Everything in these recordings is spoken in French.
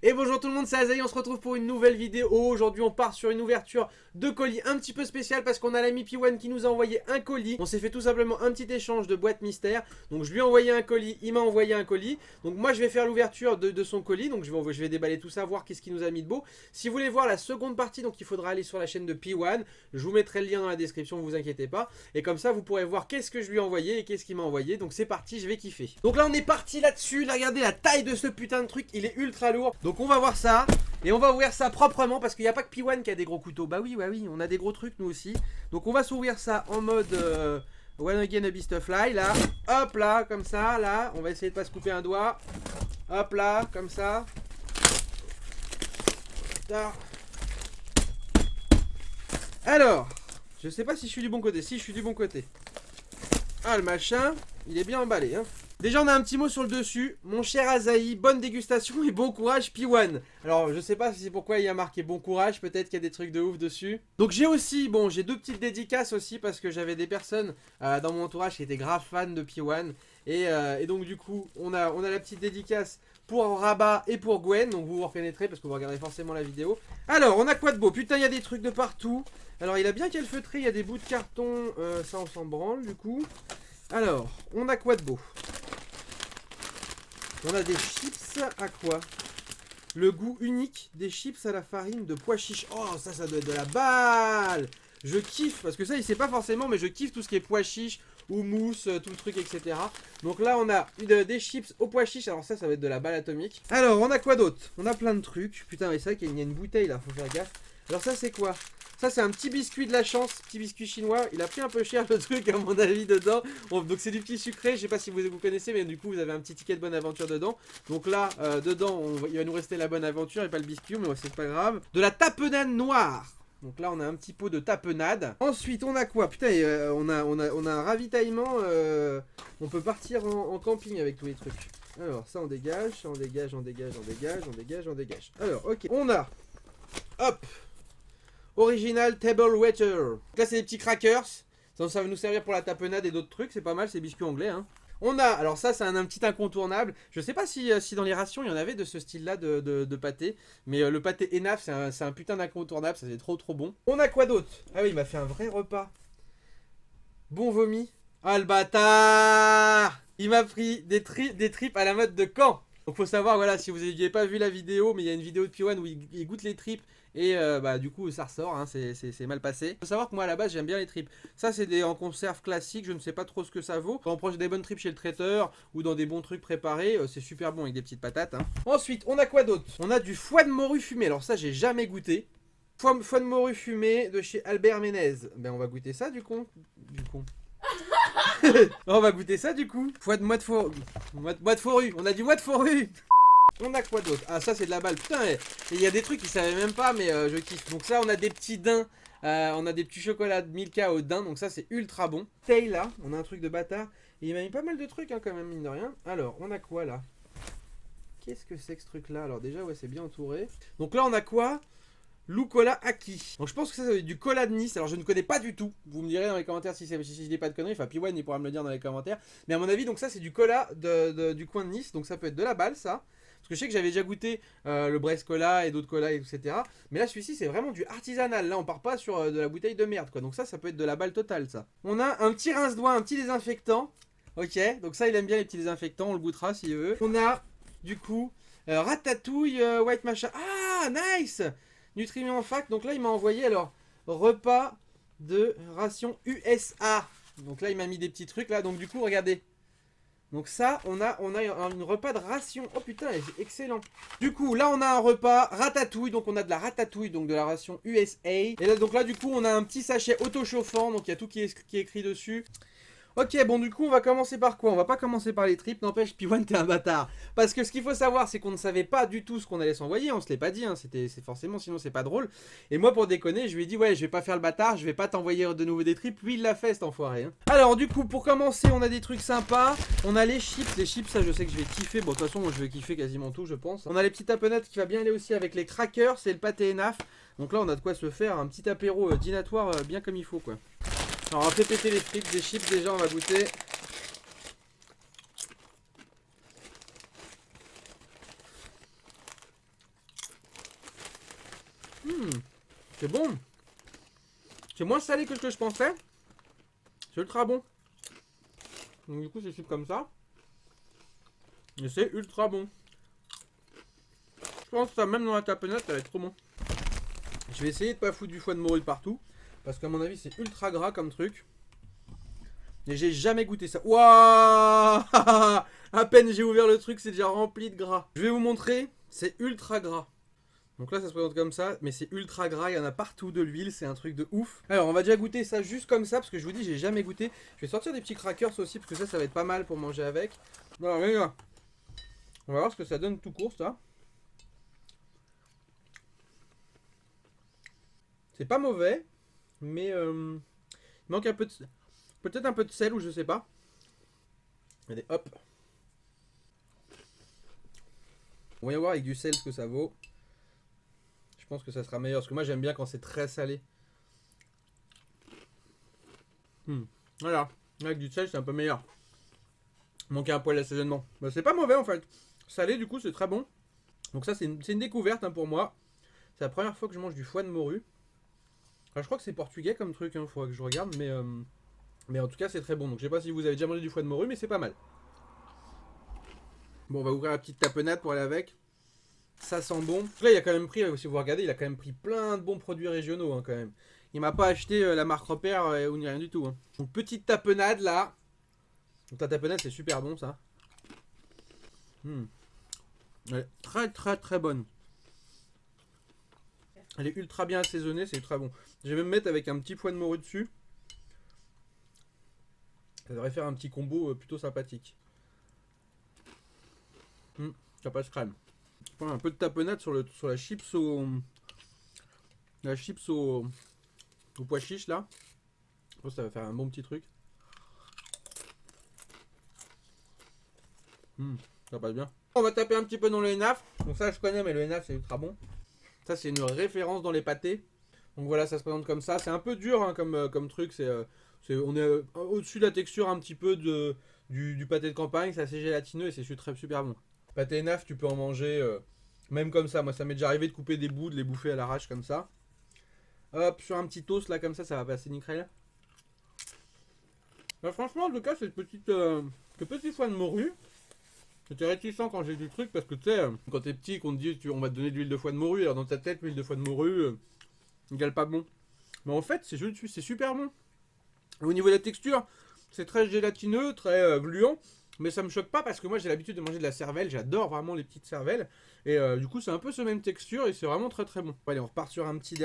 Et bonjour tout le monde, c'est Azaï, on se retrouve pour une nouvelle vidéo. Aujourd'hui on part sur une ouverture de colis un petit peu spéciale parce qu'on a l'ami P1 qui nous a envoyé un colis. On s'est fait tout simplement un petit échange de boîtes mystères. Donc je lui ai envoyé un colis, il m'a envoyé un colis. Donc moi je vais faire l'ouverture de son colis. Donc je vais déballer tout ça, voir qu'est-ce qu'il nous a mis de beau. Si vous voulez voir la seconde partie, donc il faudra aller sur la chaîne de P1. Je vous mettrai le lien dans la description, vous inquiétez pas. Et comme ça vous pourrez voir qu'est-ce que je lui ai envoyé et qu'est-ce qu'il m'a envoyé. Donc c'est parti, je vais kiffer. Donc là on est parti là-dessus. Là, regardez la taille de ce putain de truc, il est ultra lourd. Donc on va voir ça. Et on va ouvrir ça proprement parce qu'il n'y a pas que P1 qui a des gros couteaux. Bah oui, on a des gros trucs nous aussi. Donc on va s'ouvrir ça en mode One Again a Beast of Fly. Là, hop là, comme ça, là. On va essayer de pas se couper un doigt. Hop là, comme ça. Alors, je sais pas si je suis du bon côté. Si, je suis du bon côté. Ah, le machin, il est bien emballé, hein. Déjà on a un petit mot sur le dessus. Mon cher Azaï, bonne dégustation et bon courage P1. Alors je sais pas si c'est pourquoi il y a marqué bon courage. Peut-être qu'il y a des trucs de ouf dessus. Donc j'ai aussi, j'ai deux petites dédicaces aussi. Parce que j'avais des personnes dans mon entourage qui étaient grave fans de P1. Et donc du coup on a la petite dédicace pour Rabat et pour Gwen. Donc vous vous reconnaîtrez parce que vous regardez forcément la vidéo. Alors on a quoi de beau? Putain, il y a des trucs de partout. Alors il a bien calfeutré, il y a des bouts de carton. Ça on s'en branle du coup. Alors on a quoi de beau? On a des chips à quoi? Le goût unique des chips à la farine de pois chiches. Oh, ça doit être de la balle. Je kiffe, parce que ça, il sait pas forcément, mais je kiffe tout ce qui est pois chiches, houmous, tout le truc, etc. Donc là, on a des chips aux pois chiches. Alors ça va être de la balle atomique. Alors, on a quoi d'autre? On a plein de trucs. Putain, mais c'est vrai qu'il y a une bouteille, là, faut faire gaffe. Alors ça, c'est quoi? Ça, c'est un petit biscuit de la chance, petit biscuit chinois. Il a pris un peu cher le truc, à mon avis, dedans. Bon, donc, c'est du petit sucré. Je sais pas si vous connaissez, mais du coup, vous avez un petit ticket de bonne aventure dedans. Donc là, dedans, il va nous rester la bonne aventure et pas le biscuit, mais c'est pas grave. De la tapenade noire. Donc là, on a un petit pot de tapenade. Ensuite, on a quoi? Putain, on a un ravitaillement. On peut partir en camping avec tous les trucs. Alors, ça, on dégage, on dégage. Alors, ok. On a... Hop! Original Table Waiter. Là c'est des petits crackers. Ça va nous servir pour la tapenade et d'autres trucs. C'est pas mal, c'est biscuits anglais, hein. On a, alors ça c'est un petit incontournable. Je sais pas si dans les rations il y en avait de ce style là de pâté. Mais le pâté Enaf c'est un putain d'incontournable. Ça c'est trop bon. On a quoi d'autre? Ah oui, il m'a fait un vrai repas. Bon vomi. Ah le bâtard. Il m'a pris des tripes à la mode de Caen. Donc faut savoir, voilà, si vous n'aviez pas vu la vidéo, mais il y a une vidéo de P1 où il goûte les tripes. Et du coup ça ressort, hein, c'est mal passé. Faut savoir que moi à la base j'aime bien les tripes. Ça c'est des en conserve classique, je ne sais pas trop ce que ça vaut. Quand on prend des bonnes tripes chez le traiteur ou dans des bons trucs préparés, c'est super bon avec des petites patates, hein. Ensuite on a quoi d'autre? On a du foie de morue fumé, alors ça j'ai jamais goûté. Foie de morue fumé de chez Albert Ménez. Ben on va goûter ça du coup. On va goûter ça du coup. Foie de mois de forue. On a du mois de forue. On a quoi d'autre? Ah ça c'est de la balle. Putain, il y a des trucs qu'ils savaient même pas, mais je kiffe. Donc ça on a des petits daims. On a des petits chocolats de Milka au daim. Donc ça c'est ultra bon. Tail là, on a un truc de bâtard. Et il m'a mis pas mal de trucs, hein, quand même, mine de rien. Alors on a quoi là? Qu'est-ce que c'est que ce truc là? Alors déjà ouais, c'est bien entouré. Donc là on a quoi? Loukola Aki. Donc je pense que ça va être du cola de Nice. Alors je ne connais pas du tout. Vous me direz dans les commentaires si je dis pas de conneries. Enfin P1 il pourra me le dire dans les commentaires. Mais à mon avis donc ça c'est du cola du coin de Nice. Donc ça peut être de la balle ça. Parce que je sais que j'avais déjà goûté le Brest Cola et d'autres colas etc. Mais là celui-ci c'est vraiment du artisanal. Là on part pas sur de la bouteille de merde quoi. Donc ça peut être de la balle totale ça. On a un petit rince-doigt, un petit désinfectant. Ok, donc ça il aime bien les petits désinfectants. On le goûtera s'il veut. On a du coup ratatouille white machin. Ah nice! Nutriments fac, donc là il m'a envoyé alors repas de ration USA. Donc là il m'a mis des petits trucs là, donc du coup regardez. Donc ça on a une repas de ration. Oh putain c'est excellent. Du coup là on a un repas ratatouille, donc on a de la ratatouille, donc de la ration USA. Et là donc là du coup on a un petit sachet auto-chauffant, donc il y a tout qui est écrit dessus. Ok, bon du coup on va commencer par quoi? On va pas commencer par les tripes, n'empêche P1 t'es un bâtard. Parce que ce qu'il faut savoir c'est qu'on ne savait pas du tout ce qu'on allait s'envoyer, on se l'est pas dit, hein. C'est forcément, sinon c'est pas drôle. Et moi pour déconner je lui ai dit ouais je vais pas faire le bâtard, je vais pas t'envoyer de nouveau des tripes, lui il l'a fait cet enfoiré, hein. Alors du coup pour commencer on a des trucs sympas, on a les chips ça je sais que je vais kiffer, bon de toute façon moi je vais kiffer quasiment tout je pense. On a les petites tapenades qui va bien aller aussi avec les crackers, c'est le pâté Enaf. Donc là on a de quoi se faire un petit apéro dînatoire bien comme il faut quoi. Alors on va fait péter les frites, des chips déjà on va goûter. C'est bon. C'est moins salé que ce que je pensais. C'est ultra bon. Donc du coup c'est comme ça. Et c'est ultra bon. Je pense que ça même dans la tapenade ça va être trop bon. Je vais essayer de pas foutre du foie de morue partout. Parce qu'à mon avis c'est ultra gras comme truc. Et j'ai jamais goûté ça. Waouh. À peine j'ai ouvert le truc c'est déjà rempli de gras. Je vais vous montrer. C'est ultra gras. Donc là ça se présente comme ça, mais c'est ultra gras, il y en a partout de l'huile, c'est un truc de ouf. Alors on va déjà goûter ça juste comme ça, parce que je vous dis j'ai jamais goûté. Je vais sortir des petits crackers aussi, parce que ça va être pas mal pour manger avec. Alors les gars, on va voir ce que ça donne tout court ça. C'est pas mauvais, mais il manque un peu de... peut-être un peu de sel ou je sais pas. Allez hop. On va y voir avec du sel ce que ça vaut. Je pense que ça sera meilleur, parce que moi j'aime bien quand c'est très salé. Voilà, avec du sel c'est un peu meilleur. Manquer un poil d'assaisonnement. Bah, c'est pas mauvais en fait. Salé du coup c'est très bon. Donc ça c'est une découverte hein, pour moi. C'est la première fois que je mange du foie de morue. Alors, je crois que c'est portugais comme truc, il faudra que je regarde, mais en tout cas c'est très bon. Donc je sais pas si vous avez déjà mangé du foie de morue, mais c'est pas mal. Bon on va ouvrir la petite tapenade pour aller avec. Ça sent bon. Là, il a quand même pris, si vous regardez, il a quand même pris plein de bons produits régionaux hein, quand même. Il m'a pas acheté la marque repère ou ni rien du tout. Hein. Donc petite tapenade là. Donc la tapenade c'est super bon ça. Elle est très très très bonne. Elle est ultra bien assaisonnée, c'est très bon. Je vais même mettre avec un petit foie de morue dessus. Ça devrait faire un petit combo plutôt sympathique. Ça passe crème. Un peu de tapenade sur la chips au pois chiche là. Je pense que ça va faire un bon petit truc. Ça passe bien. On va taper un petit peu dans le henaf. Donc ça je connais mais le henaf c'est ultra bon. Ça c'est une référence dans les pâtés. Donc voilà ça se présente comme ça. C'est un peu dur hein, comme truc. On est au-dessus de la texture un petit peu du pâté de campagne. C'est assez gélatineux et c'est super bon. Pâté henaf tu peux en manger même comme ça. Moi ça m'est déjà arrivé de couper des bouts, de les bouffer à l'arrache comme ça. Hop sur un petit toast là comme ça va passer nickel. Bah, franchement en tout cas cette petit foie de morue. J'étais réticent quand j'ai du truc parce que tu sais, quand t'es petit, qu'on te dit on va te donner de l'huile de foie de morue, alors dans ta tête, l'huile de foie de morue, égale pas bon. Mais en fait, c'est super bon. Et au niveau de la texture, c'est très gélatineux, très gluant, mais ça me choque pas parce que moi j'ai l'habitude de manger de la cervelle, j'adore vraiment les petites cervelles. Et du coup, c'est un peu ce même texture et c'est vraiment très très bon. Allez, on repart sur un petit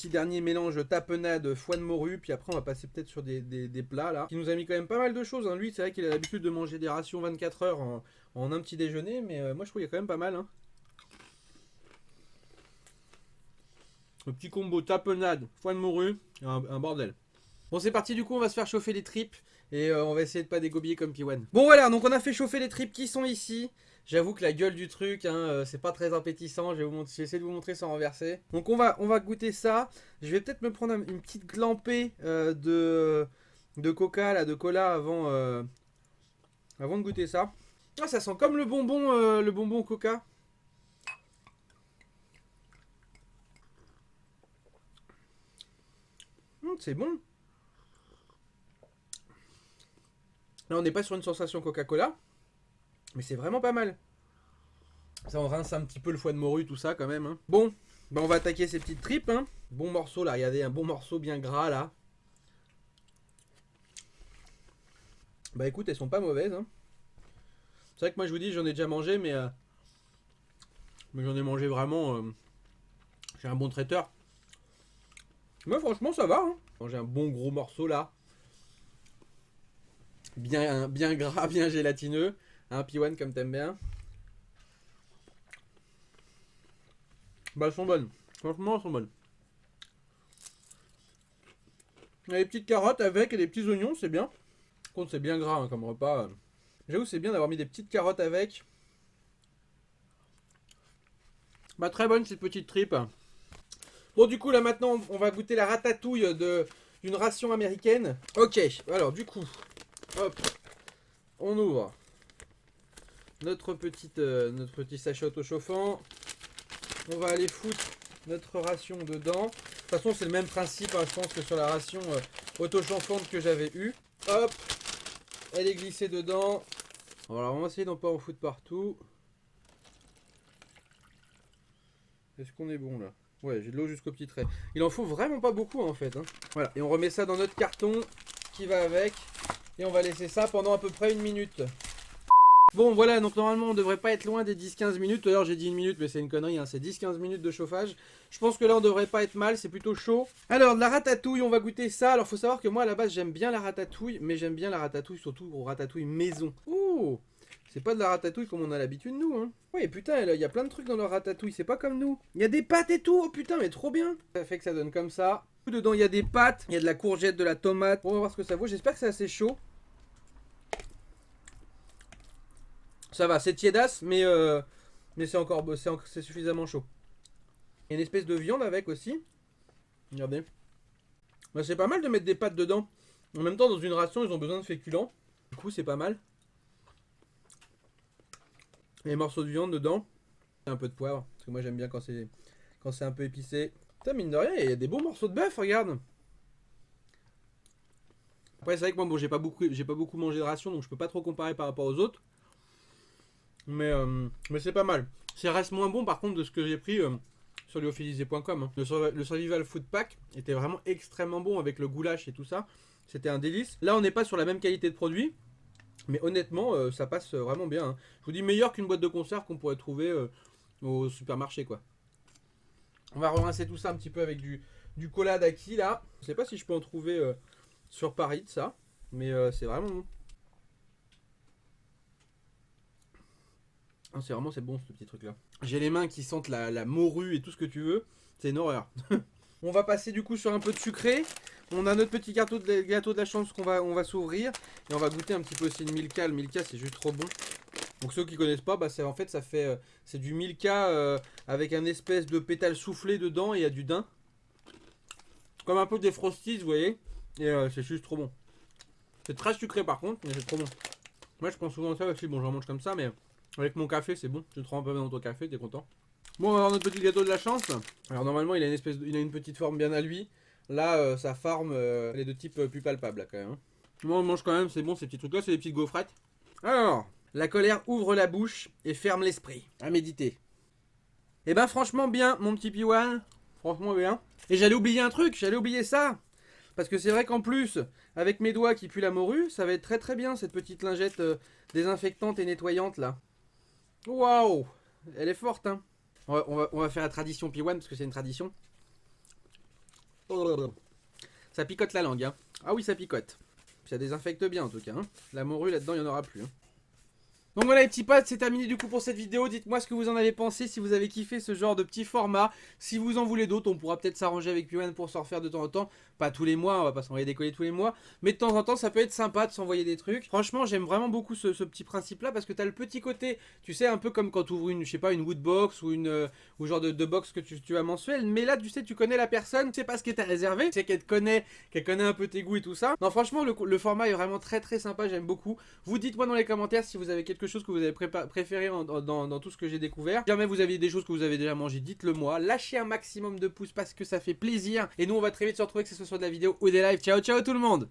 dernier mélange tapenade, foie de morue, puis après on va passer peut-être sur des plats là. Il nous a mis quand même pas mal de choses, hein. Lui c'est vrai qu'il a l'habitude de manger des rations 24 heures en un petit déjeuner, mais moi je trouve qu'il y a quand même pas mal. Hein. Le petit combo tapenade, foie de morue, un bordel. Bon c'est parti du coup, on va se faire chauffer les tripes et on va essayer de pas dégobiller comme Piwan. Bon voilà, donc on a fait chauffer les tripes qui sont ici. J'avoue que la gueule du truc, hein, c'est pas très appétissant. Je vais essayer de vous montrer sans renverser. Donc on va goûter ça. Je vais peut-être me prendre une petite glampée de coca, là, de cola avant de goûter ça. Ah, ça sent comme le bonbon coca. C'est bon. Là on n'est pas sur une sensation Coca-Cola. Mais c'est vraiment pas mal. Ça on rince un petit peu le foie de morue, tout ça quand même. Hein. Bon, bah on va attaquer ces petites tripes. Hein. Bon morceau là, regardez, un bon morceau bien gras là. Bah écoute, elles sont pas mauvaises. Hein. C'est vrai que moi je vous dis, j'en ai déjà mangé, mais j'en ai mangé vraiment chez un bon traiteur. Mais franchement ça va. Hein. Manger un bon gros morceau là. Bien gras, bien gélatineux. Un Piwan comme t'aimes bien. Bah elles sont bonnes. Franchement elles sont bonnes. Il y a des petites carottes avec et des petits oignons, c'est bien. Par contre c'est bien gras hein, comme repas. J'avoue c'est bien d'avoir mis des petites carottes avec. Bah très bonne cette petite tripe. Bon du coup là maintenant on va goûter la ratatouille d'une ration américaine. Ok, alors du coup, hop, on ouvre notre petit sachet autochauffant. On va aller foutre notre ration dedans. De toute façon, c'est le même principe, hein, je pense, que sur la ration auto-chauffante que j'avais eue. Hop, elle est glissée dedans. Alors, on va essayer d'en pas en foutre partout. Est-ce qu'on est bon là? Ouais, j'ai de l'eau jusqu'au petit trait. Il en faut vraiment pas beaucoup en fait. Hein. Voilà, et on remet ça dans notre carton qui va avec. Et on va laisser ça pendant à peu près 1 minute. Bon voilà, donc normalement on devrait pas être loin des 10-15 minutes. D'ailleurs j'ai dit 1 minute mais c'est une connerie, hein. C'est 10-15 minutes de chauffage. Je pense que là on devrait pas être mal, c'est plutôt chaud. Alors de la ratatouille, on va goûter ça. Alors faut savoir que moi à la base j'aime bien la ratatouille. Mais j'aime bien la ratatouille surtout au ratatouille maison. Ouh, c'est pas de la ratatouille comme on a l'habitude nous, hein. Ouais putain, il y a plein de trucs dans leur ratatouille, c'est pas comme nous. Il y a des pâtes et tout, oh putain mais trop bien. Ça fait que ça donne comme ça. Dedans il y a des pâtes, il y a de la courgette, de la tomate. On va voir ce que ça vaut, j'espère que c'est assez chaud. Ça va, c'est tiédasse, mais c'est suffisamment chaud. Il y a une espèce de viande avec aussi. Regardez. Bah, c'est pas mal de mettre des pâtes dedans. En même temps, dans une ration, ils ont besoin de féculents. Du coup, c'est pas mal. Les morceaux de viande dedans. Un peu de poivre, parce que moi j'aime bien quand c'est un peu épicé. Putain, mine de rien, il y a des bons morceaux de bœuf, regarde. Après, c'est vrai que moi, bon, j'ai pas beaucoup mangé de ration, donc je peux pas trop comparer par rapport aux autres. Mais c'est pas mal. Ça reste moins bon par contre de ce que j'ai pris sur lyophilisé.com. Hein. Le Survival Food Pack était vraiment extrêmement bon avec le goulash et tout ça. C'était un délice. Là on n'est pas sur la même qualité de produit. Mais honnêtement ça passe vraiment bien. Hein. Je vous dis meilleur qu'une boîte de conserve qu'on pourrait trouver au supermarché quoi. On va rincer tout ça un petit peu avec du cola d'Aki là. Je sais pas si je peux en trouver sur Paris de ça. Mais c'est vraiment bon. Ah, c'est bon ce petit truc là. J'ai les mains qui sentent la morue et tout ce que tu veux. C'est une horreur. On va passer du coup sur un peu de sucré. On a notre petit gâteau de la chance on va s'ouvrir. Et on va goûter un petit peu aussi de Milka. Le Milka c'est juste trop bon. Donc ceux qui connaissent pas, bah, en fait c'est du Milka avec un espèce de pétale soufflé dedans et il y a du daim. Comme un peu des Frosties vous voyez. Et c'est juste trop bon. C'est très sucré par contre mais c'est trop bon. Moi je prends souvent ça aussi. Bon j'en mange comme ça mais... Avec mon café, c'est bon. Tu te rends un peu dans ton café, t'es content. Bon, on va avoir notre petit gâteau de la chance. Alors normalement, il a une petite forme bien à lui. Là, sa forme, elle est de type plus palpable là, quand même. Moi, on mange quand même, c'est bon, ces petits trucs-là, c'est des petites gaufrettes. Alors, la colère ouvre la bouche et ferme l'esprit. À méditer. Et ben franchement bien, mon petit Piwan. Franchement bien. Et j'allais oublier un truc, j'allais oublier ça. Parce que c'est vrai qu'en plus, avec mes doigts qui puent la morue, ça va être très très bien cette petite lingette désinfectante et nettoyante là. Waouh, elle est forte hein. On va faire la tradition Piwan parce que c'est une tradition. Ça picote la langue hein. Ah oui ça picote. Ça désinfecte bien en tout cas hein. La morue là-dedans il n'y en aura plus hein. Donc voilà les petits potes, c'est terminé du coup pour cette vidéo. Dites-moi ce que vous en avez pensé, si vous avez kiffé ce genre de petit format. Si vous en voulez d'autres, on pourra peut-être s'arranger avec Piwan pour s'en refaire de temps en temps. Pas tous les mois, on va pas s'envoyer des colis tous les mois. Mais de temps en temps, ça peut être sympa de s'envoyer des trucs. Franchement, j'aime vraiment beaucoup ce petit principe-là parce que t'as le petit côté, tu sais, un peu comme quand tu ouvres une, je sais pas, une woodbox ou ou genre de box que tu as mensuel. Mais là, tu sais, tu connais la personne, tu sais pas ce qui est réservé, tu sais qu'elle connaît un peu tes goûts et tout ça. Non, franchement, le format est vraiment très très sympa, j'aime beaucoup. Vous dites-moi dans les commentaires si vous avez quelque chose que vous avez préféré dans tout ce que j'ai découvert. Si jamais vous aviez des choses que vous avez déjà mangé, dites-le moi. Lâchez un maximum de pouces parce que ça fait plaisir. Et nous, on va très vite se retrouver, que ce soit sur de la vidéo ou des lives. Ciao, ciao tout le monde!